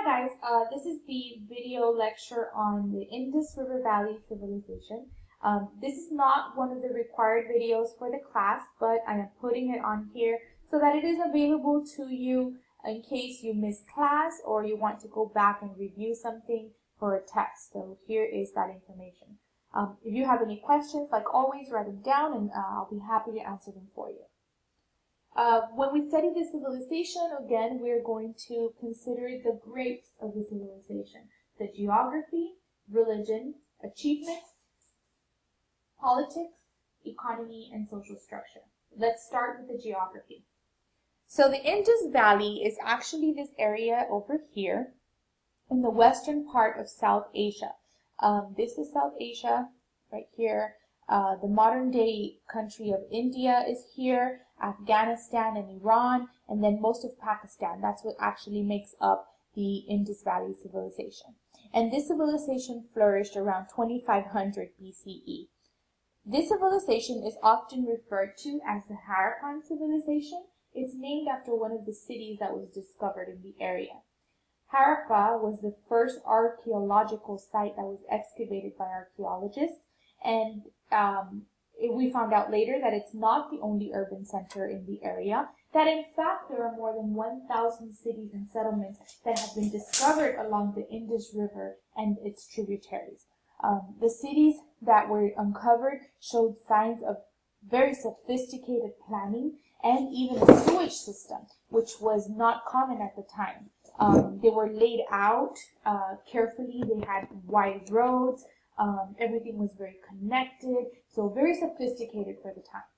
Hi guys, this is the video lecture on the Indus River Valley Civilization. This is not one of the required videos for the class, but I am putting it on here so that it is available to you in case you miss class or you want to go back and review something for a test. So here is that information. If you have any questions, like always, write them down and I'll be happy to answer them for you. When we study the civilization, again, we're going to consider the grapes of the civilization: the geography, religion, achievements, politics, economy, and social structure. Let's start with the geography. So the Indus Valley is actually this area over here in the western part of South Asia. This is South Asia right here. The modern day country of India is here, Afghanistan and Iran, and then most of Pakistan. That's what actually makes up the Indus Valley civilization. And this civilization flourished around 2500 BCE. This civilization is often referred to as the Harappan civilization. It's named after one of the cities that was discovered in the area. Harappa was the first archaeological site that was excavated by archaeologists, and we found out later that it's not the only urban center in the area, that in fact there are more than 1,000 cities and settlements that have been discovered along the Indus River and its tributaries. The cities that were uncovered showed signs of very sophisticated planning and even a sewage system, which was not common at the time. They were laid out carefully. They had wide roads. Everything was very connected, so very sophisticated for the time.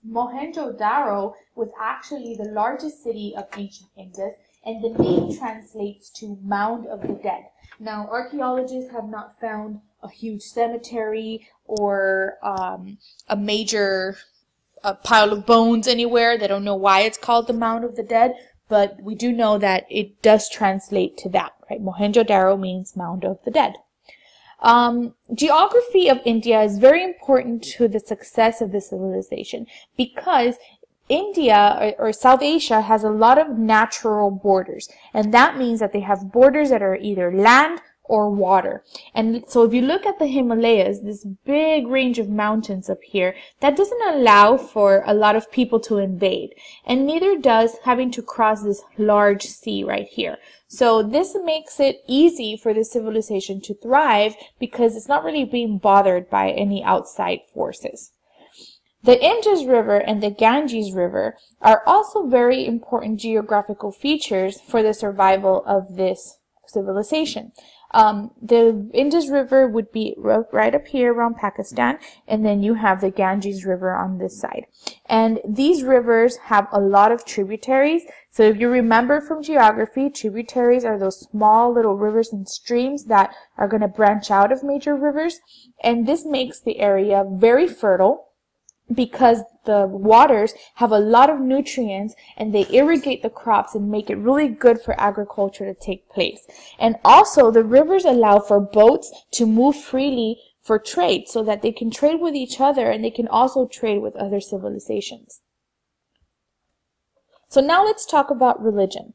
Mohenjo-Daro was actually the largest city of ancient Indus, and the name translates to Mound of the Dead. Now, archaeologists have not found a huge cemetery or a major pile of bones anywhere. They don't know why it's called the Mound of the Dead, but we do know that it does translate to that, right? Mohenjo-Daro means Mound of the Dead. Geography of India is very important to the success of the civilization because India or South Asia has a lot of natural borders, and that means that they have borders that are either land or water. And so if you look at the Himalayas, this big range of mountains up here, that doesn't allow for a lot of people to invade, and neither does having to cross this large sea right here. So this makes it easy for the civilization to thrive because it's not really being bothered by any outside forces. The Indus River and the Ganges River are also very important geographical features for the survival of this civilization. The Indus River would be right up here around Pakistan, and then you have the Ganges River on this side. And these rivers have a lot of tributaries. So if you remember from geography, tributaries are those small little rivers and streams that are going to branch out of major rivers. And this makes the area very fertile because the waters have a lot of nutrients and they irrigate the crops and make it really good for agriculture to take place. And also the rivers allow for boats to move freely for trade so that they can trade with each other and they can also trade with other civilizations. So now let's talk about religion.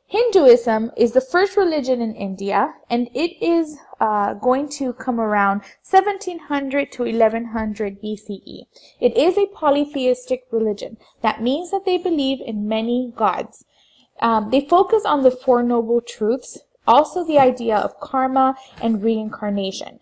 Hinduism is the first religion in India, and it is going to come around 1700 to 1100 BCE. It is a polytheistic religion. That means that they believe in many gods. They focus on the Four Noble Truths, also the idea of karma and reincarnation.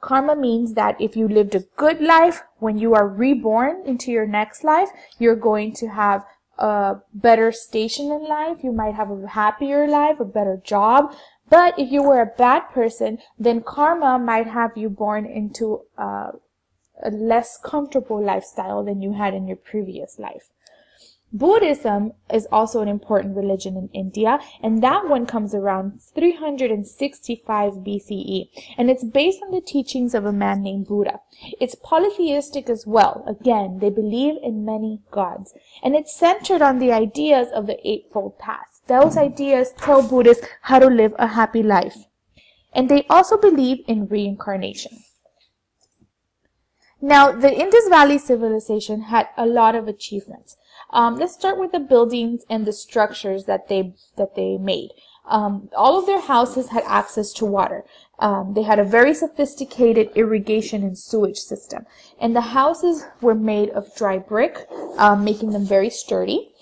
Karma means that if you lived a good life, when you are reborn into your next life, you're going to have a better station in life, you might have a happier life, a better job. But if you were a bad person, then karma might have you born into a less comfortable lifestyle than you had in your previous life. Buddhism is also an important religion in India, and that one comes around 365 BCE, and it's based on the teachings of a man named Buddha. It's polytheistic as well. Again, they believe in many gods, and it's centered on the ideas of the Eightfold Path. Those ideas tell Buddhists how to live a happy life, and they also believe in reincarnation. Now, the Indus Valley civilization had a lot of achievements. Let's start with the buildings and the structures that they made. All of their houses had access to water. They had a very sophisticated irrigation and sewage system. And the houses were made of dry brick, making them very sturdy.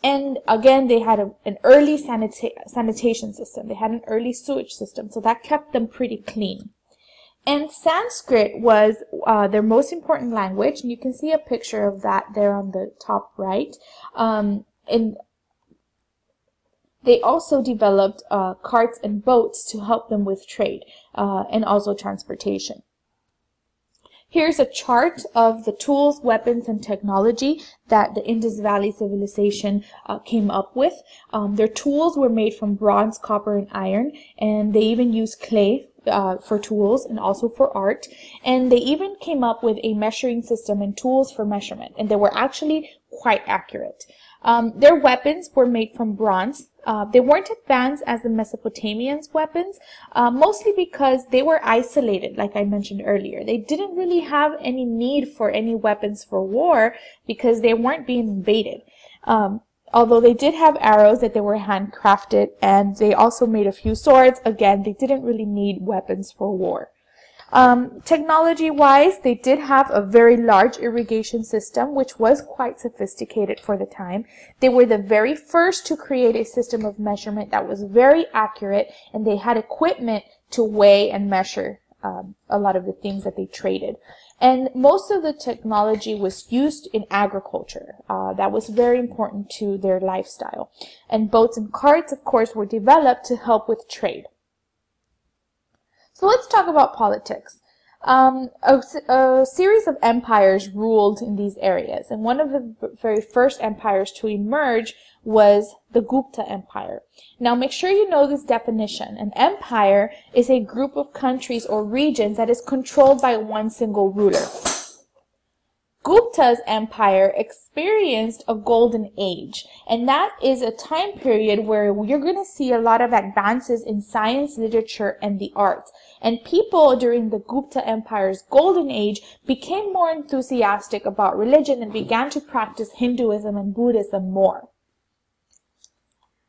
And again, they had an early sanitation system. They had an early sewage system, so that kept them pretty clean. And Sanskrit was their most important language, and you can see a picture of that there on the top right. And they also developed carts and boats to help them with trade and also transportation. Here's a chart of the tools, weapons, and technology that the Indus Valley Civilization came up with. Their tools were made from bronze, copper, and iron, and they even used clay for tools and also for art. And they even came up with a measuring system and tools for measurement, and they were actually quite accurate. Their weapons were made from bronze. They weren't advanced as the Mesopotamians' weapons, mostly because they were isolated, like I mentioned earlier. They didn't really have any need for any weapons for war because they weren't being invaded. Although they did have arrows that they were handcrafted, and they also made a few swords. Again, they didn't really need weapons for war. Technology-wise, they did have a very large irrigation system, which was quite sophisticated for the time. They were the very first to create a system of measurement that was very accurate, and they had equipment to weigh and measure a lot of the things that they traded. And most of the technology was used in agriculture. That was very important to their lifestyle. And boats and carts, of course, were developed to help with trade. So let's talk about politics. A series of empires ruled in these areas, and one of the very first empires to emerge was the Gupta Empire. Now make sure you know this definition. An empire is a group of countries or regions that is controlled by one single ruler. Gupta's empire experienced a golden age, and that is a time period where you're going to see a lot of advances in science, literature, and the arts. And people during the Gupta Empire's golden age became more enthusiastic about religion and began to practice Hinduism and Buddhism more.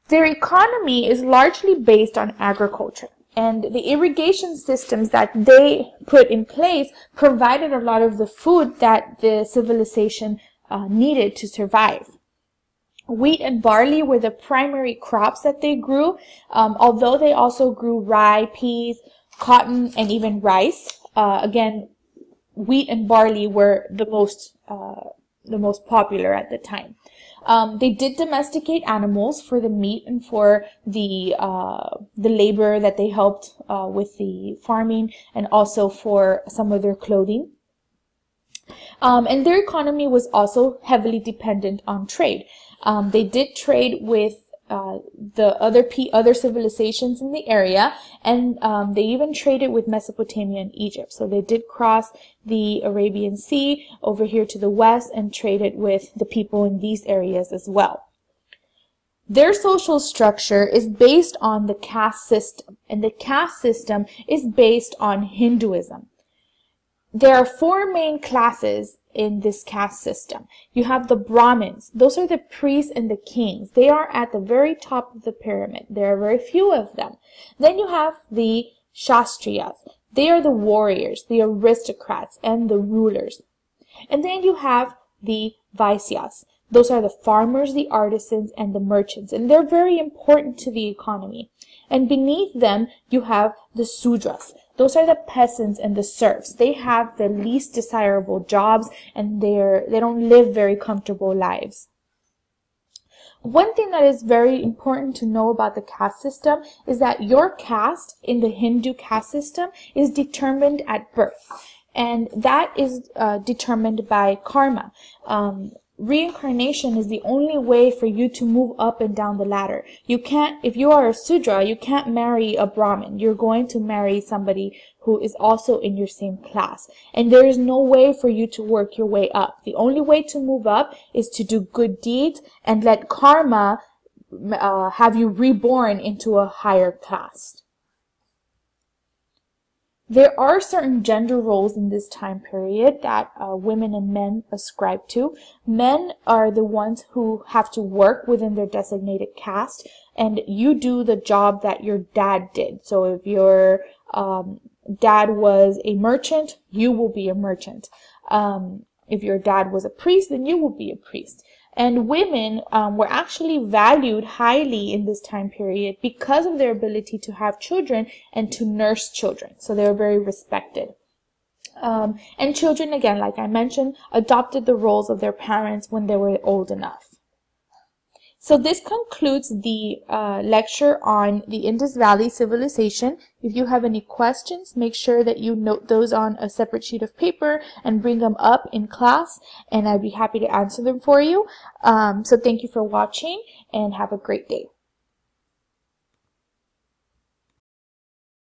Their economy is largely based on agriculture. And the irrigation systems that they put in place provided a lot of the food that the civilization needed to survive. Wheat and barley were the primary crops that they grew, although they also grew rye, peas, cotton, and even rice. Again, wheat and barley were the most popular at the time. They did domesticate animals for the meat and for the labor that they helped with the farming, and also for some of their clothing. And their economy was also heavily dependent on trade. They did trade with the other civilizations in the area, and they even traded with Mesopotamia and Egypt. So they did cross the Arabian Sea over here to the west and traded with the people in these areas as well. Their social structure is based on the caste system, and the caste system is based on Hinduism. There are four main classes in this caste system. You have the Brahmins. Those are the priests and the kings. They are at the very top of the pyramid. There are very few of them. Then you have the Kshatriyas. They are the warriors, the aristocrats, and the rulers. And then you have the Vaisyas. Those are the farmers, the artisans, and the merchants. And they're very important to the economy. And beneath them, you have the Sudras. Those are the peasants and the serfs. They have the least desirable jobs, and they don't live very comfortable lives. One thing that is very important to know about the caste system is that your caste in the Hindu caste system is determined at birth, and that is determined by karma. Reincarnation is the only way for you to move up and down the ladder. You can't, if you are a Sudra, you can't marry a Brahmin. You're going to marry somebody who is also in your same class. And there is no way for you to work your way up. The only way to move up is to do good deeds and let karma have you reborn into a higher class. There are certain gender roles in this time period that women and men ascribe to. Men are the ones who have to work within their designated caste, and you do the job that your dad did. So if your dad was a merchant, you will be a merchant. If your dad was a priest, then you will be a priest. And women were actually valued highly in this time period because of their ability to have children and to nurse children. So they were very respected. And children, again, like I mentioned, adopted the roles of their parents when they were old enough. So this concludes the lecture on the Indus Valley Civilization. If you have any questions, make sure that you note those on a separate sheet of paper and bring them up in class, and I'd be happy to answer them for you. So thank you for watching, and have a great day.